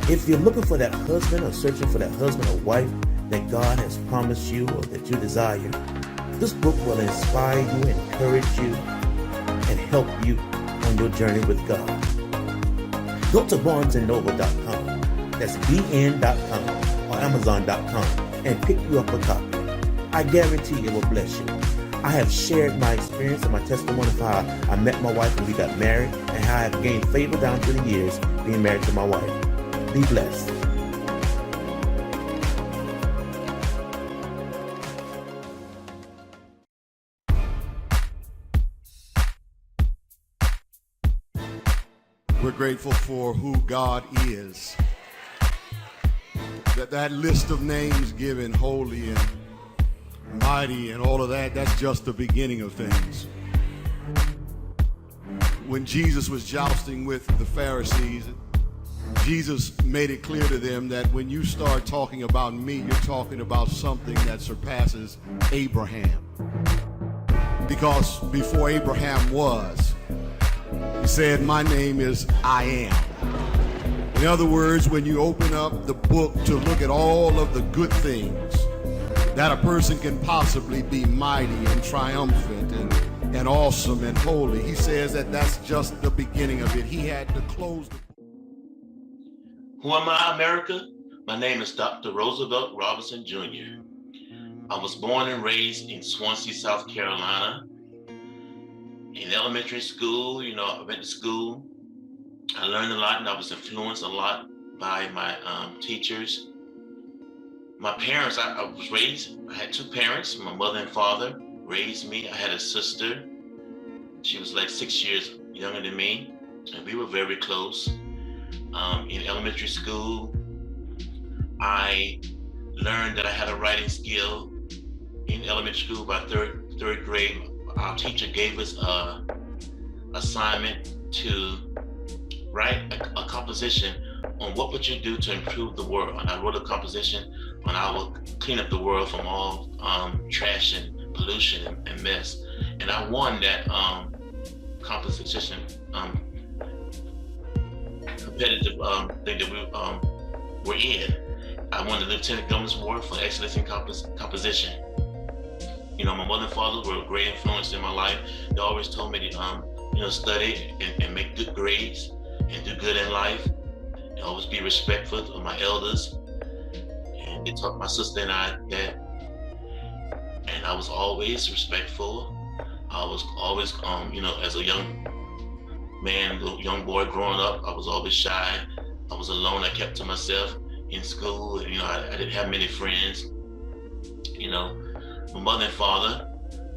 If you're looking for that husband or searching for that husband or wife that God has promised you or that you desire, this book will inspire you, encourage you, and help you on your journey with God. Go to barnesandnoble.com, that's bn.com or amazon.com, and pick you up a copy. I guarantee it will bless you. I have shared my experience and my testimony of how I met my wife and we got married, and how I have gained favor down through the years being married to my wife. Be blessed. We're grateful for who God is. That list of names given, holy and mighty and all of that, that's just the beginning of things. When Jesus was jousting with the Pharisees, Jesus made it clear to them that when you start talking about me, you're talking about something that surpasses Abraham. Because before Abraham was, he said, my name is I am. In other words, when you open up the book to look at all of the good things that a person can possibly be mighty and triumphant and awesome and holy, he says that that's just the beginning of it. He had to close the book. Who am I, America? My name is Dr. Roosevelt Robinson Jr. I was born and raised in Swansea, South Carolina. In elementary school, I went to school. I learned a lot, and I was influenced a lot by my teachers. My parents, I was raised, I had two parents. My mother and father raised me. I had a sister. She was like 6 years younger than me, and we were very close. In elementary school, I learned that I had a writing skill. In elementary school, by third grade, our teacher gave us an assignment to write a composition on what would you do to improve the world. And I wrote a composition on how I would clean up the world from all trash and pollution and mess. And I won that composition competitive thing that we were in. I won the Lieutenant Governor's Award for excellence in composition. My mother and father were a great influence in my life. They always told me to, study and make good grades and do good in life, and always be respectful of my elders. And they taught my sister and I that. And I was always respectful. I was always, as a young man, young boy growing up, I was always shy. I was alone. I kept to myself in school. I didn't have many friends. My mother and father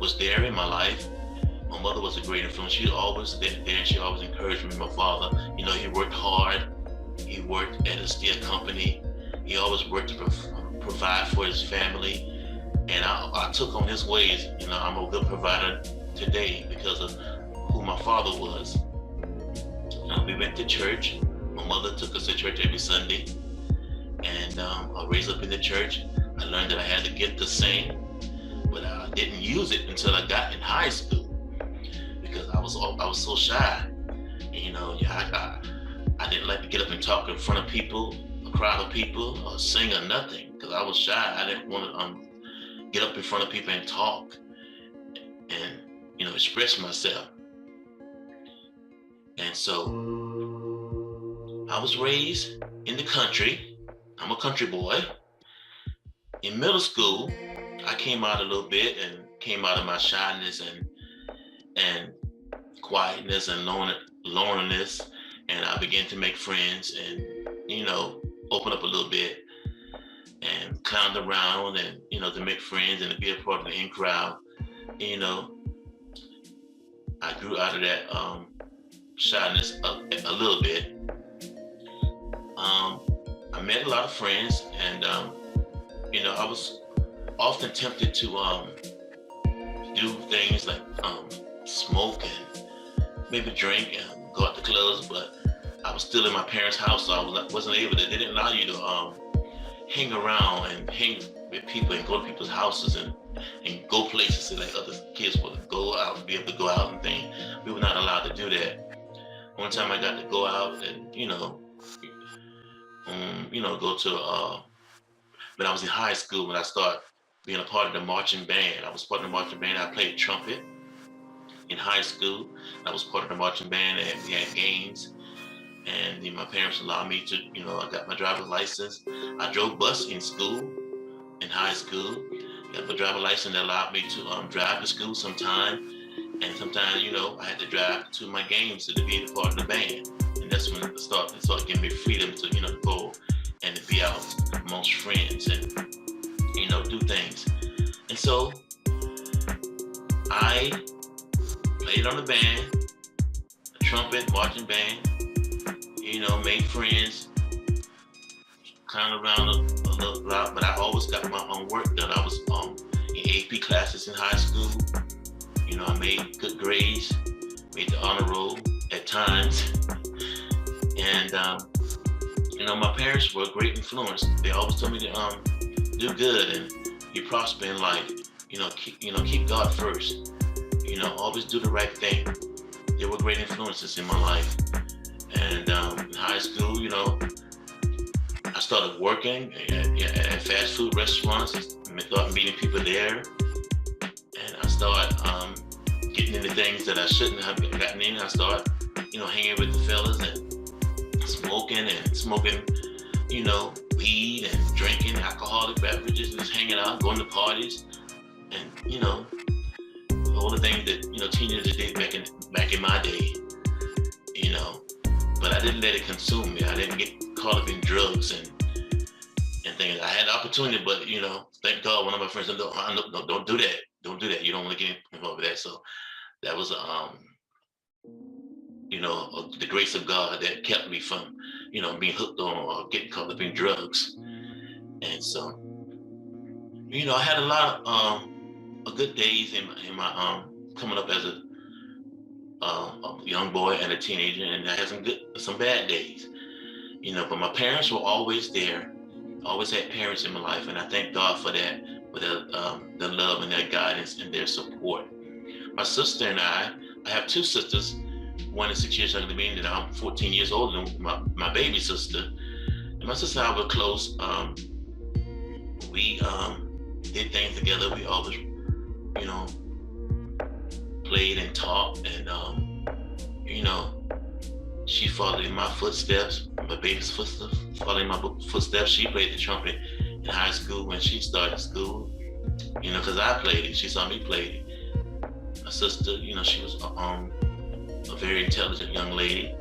was there in my life. My mother was a great influence. She was always there, and she always encouraged me. My father, he worked hard. He worked at a steel company. He always worked to provide for his family. And I took on his ways. I'm a good provider today because of who my father was. We went to church. My mother took us to church every Sunday. And I was raised up in the church. I learned that I had the gift to sing, but I didn't use it until I got in high school because I was so shy. I didn't like to get up and talk in front of people, a crowd of people, or sing or nothing because I was shy. I didn't want to get up in front of people and talk and express myself. And so I was raised in the country. I'm a country boy. In middle school, I came out a little bit and came out of my shyness and quietness and loneliness, and I began to make friends and open up a little bit and clown around and to make friends and to be a part of the in crowd. I grew out of that shyness a little bit. I met a lot of friends, and I was often tempted to do things like smoke and maybe drink and go out to clubs, but I was still in my parents' house, so I wasn't able to. They didn't allow you to hang around and hang with people and go to people's houses and go places like other kids would go out and be able to go out and things. We were not allowed to do that. One time I got to go out and go to, when I was in high school, when I started being a part of the marching band. I was part of the marching band. I played trumpet in high school. I was part of the marching band, and we had games. And my parents allowed me to, I got my driver's license. I drove bus in school, in high school. Got my driver's license that allowed me to drive to school sometime. And sometimes, I had to drive to my games to be a part of the band. And that's when it started giving me freedom to, to go and to be out amongst friends and, do things. And so I played on the band, the trumpet, marching band, made friends, kind of around a little lot, but I always got my own work done. I was in AP classes in high school. I made good grades, made the honor roll at times. And, my parents were a great influence. They always told me to do good and be prosper in life. Keep God first. Always do the right thing. They were great influences in my life. And in high school, I started working at fast food restaurants. I started meeting people there. And I started getting into things that I shouldn't have gotten in. I started, hanging with the fellas and smoking, weed and drinking alcoholic beverages, just hanging out, going to parties, and all the things that teenagers did back in my day. But I didn't let it consume me. I didn't get caught up in drugs and things. I had the opportunity, but thank God, one of my friends said, no, don't do that. Don't do that. You don't want to get involved with that. So that was the grace of God that kept me from, being hooked on or getting caught up in drugs. And so, I had a lot of good days in my coming up as a young boy and a teenager, and I had some bad days, but my parents were always there. Always had parents in my life, and I thank God for that, for their love and their guidance and their support. My sister and I have two sisters. One is 6 years younger than me, and I'm 14 years older than my baby sister. And my sister and I were close. We did things together. We always, played and talked, and she followed in my footsteps. My baby's footsteps, following my footsteps. She played the trumpet in high school when she started school. Because I played it. She saw me play it. My sister, she was a very intelligent young lady,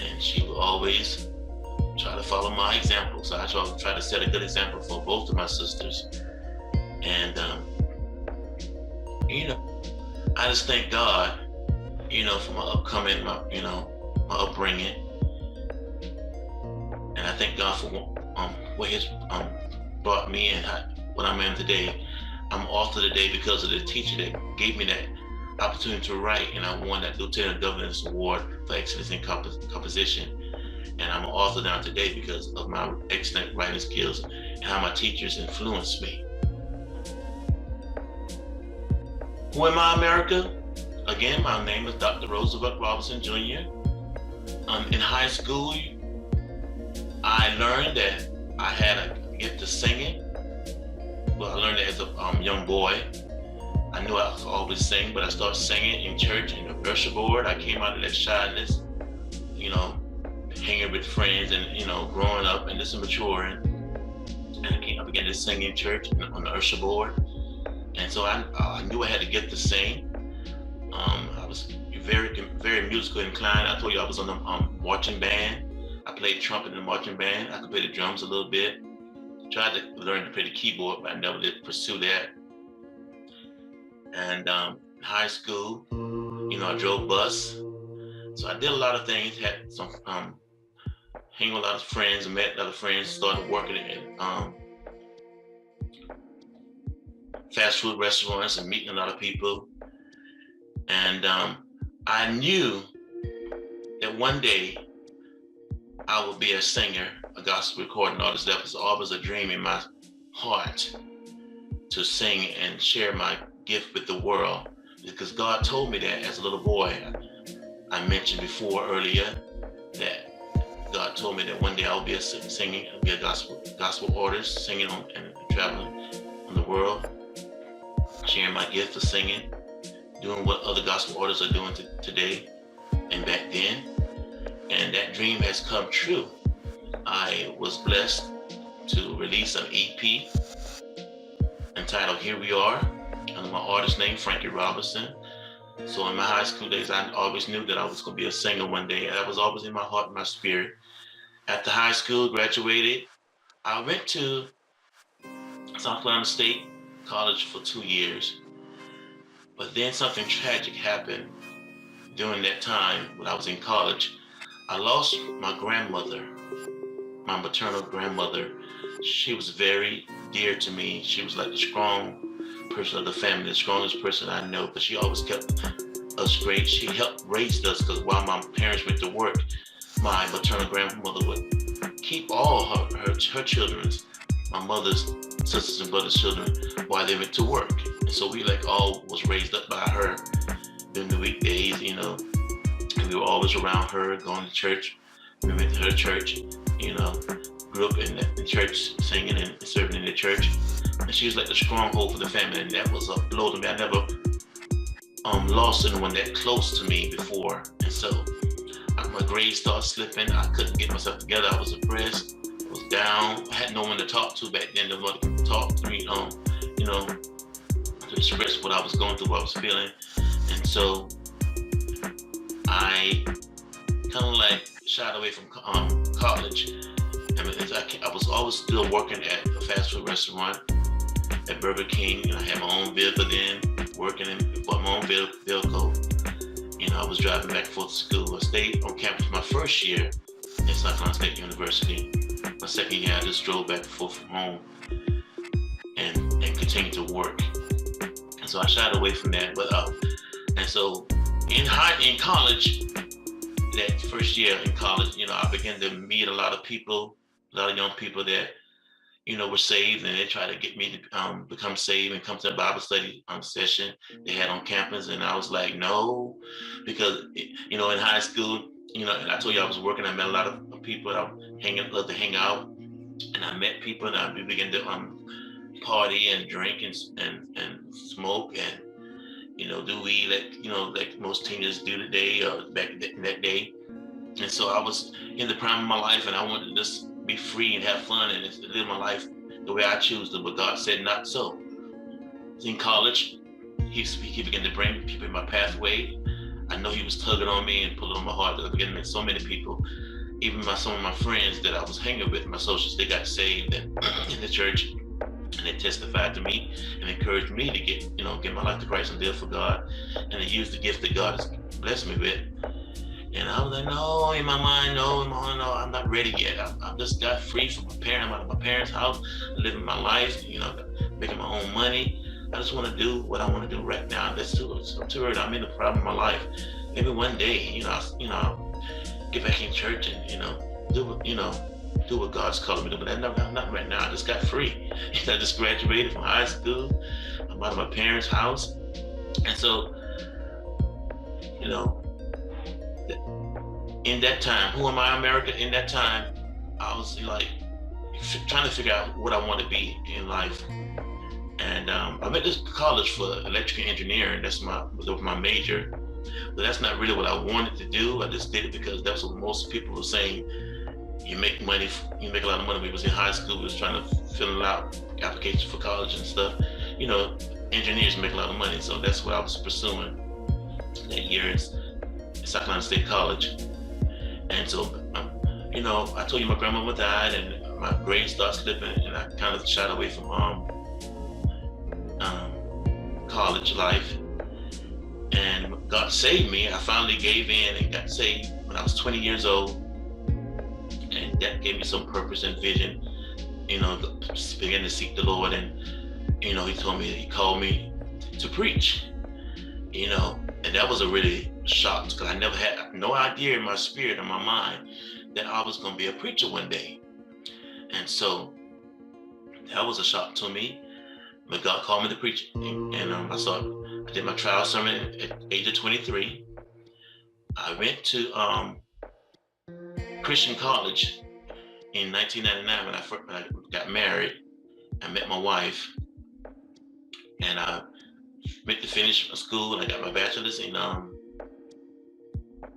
and she would always try to follow my example. So I try to set a good example for both of my sisters. And I just thank God, for my upbringing, and I thank God for what He's brought me and what I'm in today. I'm author today because of the teacher that gave me that opportunity to write, and I won that Lieutenant Governor's Award for Excellence in Composition. And I'm an author now today because of my excellent writing skills and how my teachers influenced me. Who am I, America? Again, my name is Dr. Roosevelt Robinson Jr. In high school, I learned that I had a gift of singing. Well, I learned that as a young boy. I knew I could always sing, but I started singing in church in the usher board. I came out of that shyness, hanging with friends and, growing up and just maturing. And I began to sing in church on the usher board. And so I knew I had to get to sing. I was very, very musical inclined. I told you I was on the marching band. I played trumpet in the marching band. I could play the drums a little bit. Tried to learn to play the keyboard, but I never did pursue that. And in high school, I drove bus. So I did a lot of things, had some, hanging with a lot of friends, met other friends, started working in fast food restaurants and meeting a lot of people. And I knew that one day I would be a singer, a gospel recording artist. That was always a dream in my heart, to sing and share my gift with the world, because God told me that as a little boy. I mentioned before earlier that God told me that one day I'll be singing, be a gospel artist, singing and traveling on the world, sharing my gift for singing, doing what other gospel artists are doing today and back then. And that dream has come true. I was blessed to release an EP entitled Here We Are, under my artist name, Frankie Robinson. So in my high school days, I always knew that I was going to be a singer one day. That was always in my heart and my spirit. After high school, graduated, I went to South Carolina State College for 2 years. But then something tragic happened during that time when I was in college. I lost my grandmother, my maternal grandmother. She was very dear to me. She was like the strong person of the family, the strongest person I know, but she always kept us great. She helped raise us because while my parents went to work, my maternal grandmother would keep all her children's, my mother's sisters and brothers' children while they went to work. And so we all was raised up by her during the weekdays, and we were always around her, going to church. We went to her church, grew up in the church, singing and serving in the church. And she was like the stronghold for the family, and that was a blow to me. I never lost anyone that close to me before. And so my grades started slipping. I couldn't get myself together. I was depressed. I was down. I had no one to talk to back then. Nobody could talk to me, to express what I was going through, what I was feeling. And so I kind of shied away from college. I was always still working at a fast food restaurant at Burger King, and I had my own vehicle then, working for my own vehicle. I was driving back and forth to school. I stayed on campus my first year at South Carolina State University. My second year, I just drove back and forth from home and continued to work. And so I shied away from that. And so in college, that first year in college, I began to meet a lot of people, a lot of young people that, were saved, and they tried to get me to become saved and come to a Bible study session they had on campus. And I was like, no, because, in high school, and I told you I was working, I met a lot of people that I loved to hang out, and I met people, and we began to party and drink and smoke and, do weed like most teenagers do today or back in that day. And so I was in the prime of my life, and I wanted to just be free and have fun and just live my life the way I choose to, but God said not so. In college, he began to bring people in my pathway. I know he was tugging on me and pulling on my heart. I began to meet so many people, even some of my friends that I was hanging with, my associates, they got saved in the church, and they testified to me and encouraged me to get my life to Christ and live for God, and to use the gift that God has blessed me with. And I was like, no, in my mind, no, I'm not ready yet. I just got free from I'm out of my parents' house, living my life, making my own money. I just want to do what I want to do right now. That's too early. I'm in the prime of my life. Maybe one day, I'll get back in church and, do what God's calling me to do. But not right now. I just got free. I just graduated from high school. I'm out of my parents' house. And so, in that time, who am I, America? In that time, I was trying to figure out what I want to be in life. And I went to college for electrical engineering. That was my major. But that's not really what I wanted to do. I just did it because that's what most people were saying. You make money, you make a lot of money. We was in high school, we was trying to fill out applications for college and stuff. Engineers make a lot of money. So that's what I was pursuing that year at South Carolina State College. And so, I told you my grandmama died and my grades started slipping, and I kind of shied away from college life. And God saved me. I finally gave in and got saved when I was 20 years old. And that gave me some purpose and vision, began to seek the Lord. And, he called me to preach, and that was a really shock because I never had no idea in my spirit or my mind that I was going to be a preacher one day. And so that was a shock to me. But God called me to preach. And I did my trial sermon at age of 23. I went to Christian college in 1999 when I got married. I met my wife, and I went to finish school, and I got my bachelor's in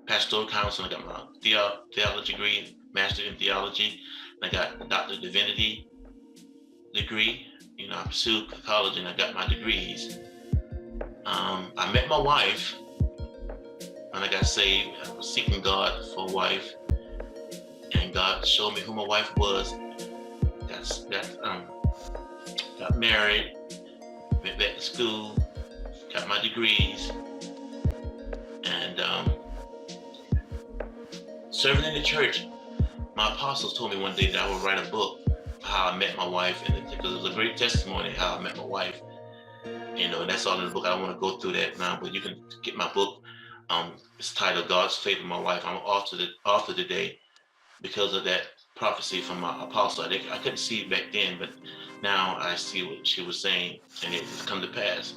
pastoral counseling. I got my theology degree, master in theology, and I got a doctor of divinity degree. I pursued college, and I got my degrees. I met my wife when I got saved. I was seeking God for a wife, and God showed me who my wife was. Got married, went back to school, got my degrees, and serving in the church. My apostles told me one day that I would write a book how I met my wife, and because it was a great testimony how I met my wife. And that's all in the book. I don't want to go through that now, but you can get my book. It's titled God's Favor, My Wife. I'm author today because of that prophecy from my apostle. I couldn't see it back then, but now I see what she was saying, and it has come to pass.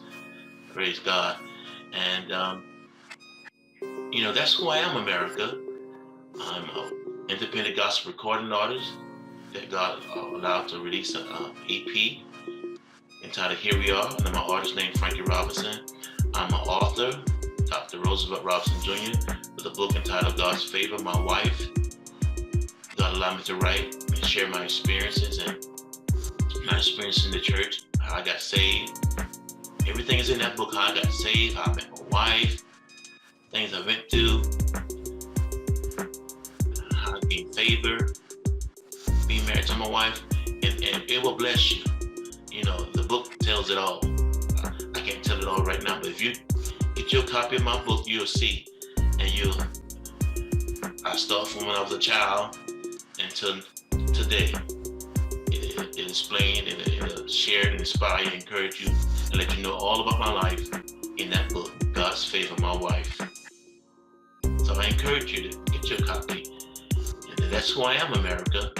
Praise God. And that's who I am, America. I'm an independent gospel recording artist that God allowed to release an EP entitled Here We Are, and I'm an artist named Frankie Robinson. I'm an author, Dr. Roosevelt Robinson Jr., with a book entitled God's Favor, My Wife. God allowed me to write and share my experiences and my experience in the church, how I got saved. Everything is in that book, how I got saved, how I met my wife, things I went through, how I gained favor, being married to my wife, and it will bless you. The book tells it all. I can't tell it all right now, but if you get your copy of my book, you'll see. And I start from when I was a child until today. It explained, and it'll share and inspire and encourage you and let you know all about my life in that book, God's Favor, My Wife. So I encourage you to get your copy. And that's who I am, America.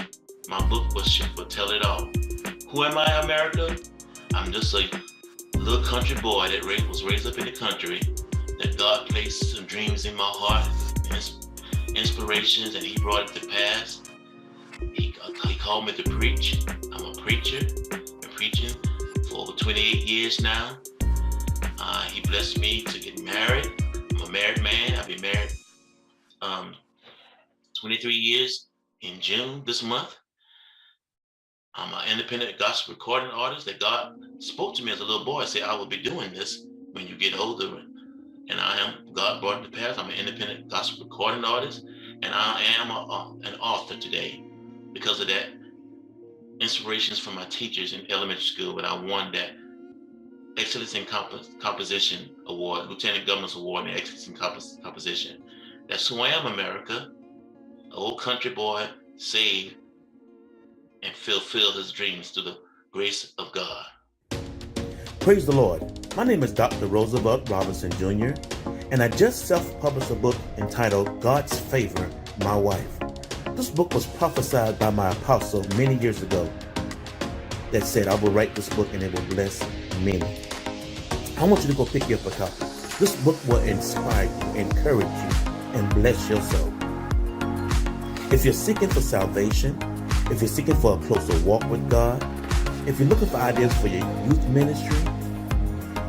My book will tell it all. Who am I, America? I'm just a little country boy that was raised up in the country, that God placed some dreams in my heart, inspirations, and He brought it to pass. He called me to preach. I'm a preacher. I've been preaching for over 28 years now. He blessed me to get married. I'm a married man. I've been married 23 years in June this month. I'm an independent gospel recording artist that God spoke to me as a little boy. Said I will be doing this when you get older. And I am. God brought it to pass. I'm an independent gospel recording artist, and I am an author today because of that. Inspirations from my teachers in elementary school, but I won that Excellence in Composition Award, Lieutenant Governor's Award in Excellence in Composition. That's who I am, America. An old country boy, saved, and fulfill his dreams through the grace of God. Praise the Lord. My name is Dr. Roosevelt Robinson Jr., and I just self-published a book entitled God's Favor, My Wife. This book was prophesied by my apostle many years ago that said, I will write this book and it will bless many. I want you to go pick you up a copy. This book will inspire you, encourage you, and bless your soul. If you're seeking for salvation, if you're seeking for a closer walk with God, if you're looking for ideas for your youth ministry,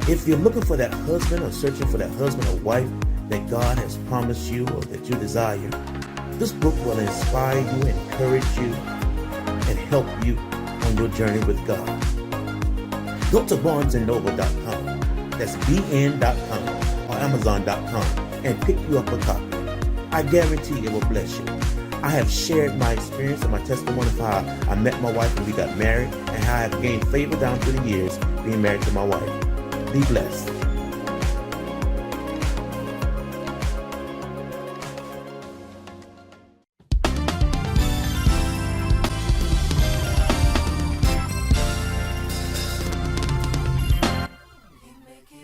if you're looking for that husband or searching for that husband or wife that God has promised you or that you desire, this book will inspire you, encourage you, and help you on your journey with God. Go to barnesandnoble.com, that's bn.com or amazon.com, and pick you up a copy. I guarantee it will bless you. I have shared my experience and my testimony of how I met my wife when we got married and how I have gained favor down through the years being married to my wife. Be blessed.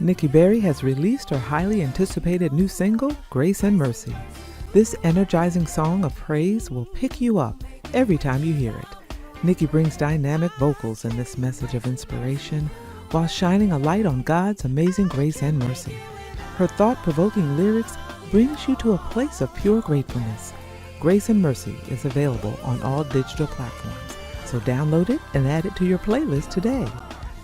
Nikki Berry has released her highly anticipated new single, Grace and Mercy. This energizing song of praise will pick you up every time you hear it. Nikki brings dynamic vocals in this message of inspiration while shining a light on God's amazing grace and mercy. Her thought-provoking lyrics brings you to a place of pure gratefulness. Grace and Mercy is available on all digital platforms, so download it and add it to your playlist today.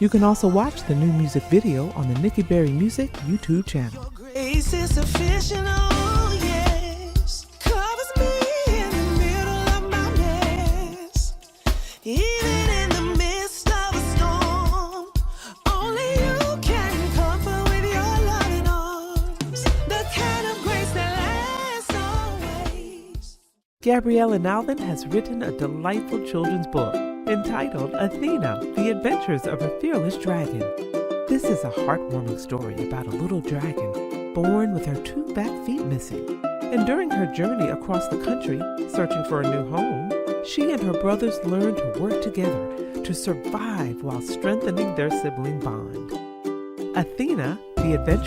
You can also watch the new music video on the Nikki Berry Music YouTube channel. Grace is sufficient, oh yes, covers me in the middle of my mess. Even in the midst of a storm, only you can comfort with your loving arms. The kind of grace that lasts always. Gabriella Alvin has written a delightful children's book entitled Athena, The Adventures of a Fearless Dragon. This is a heartwarming story about a little dragon born with her 2 back feet missing. And during her journey across the country, searching for a new home, she and her brothers learn to work together to survive while strengthening their sibling bond. Athena, The Adventures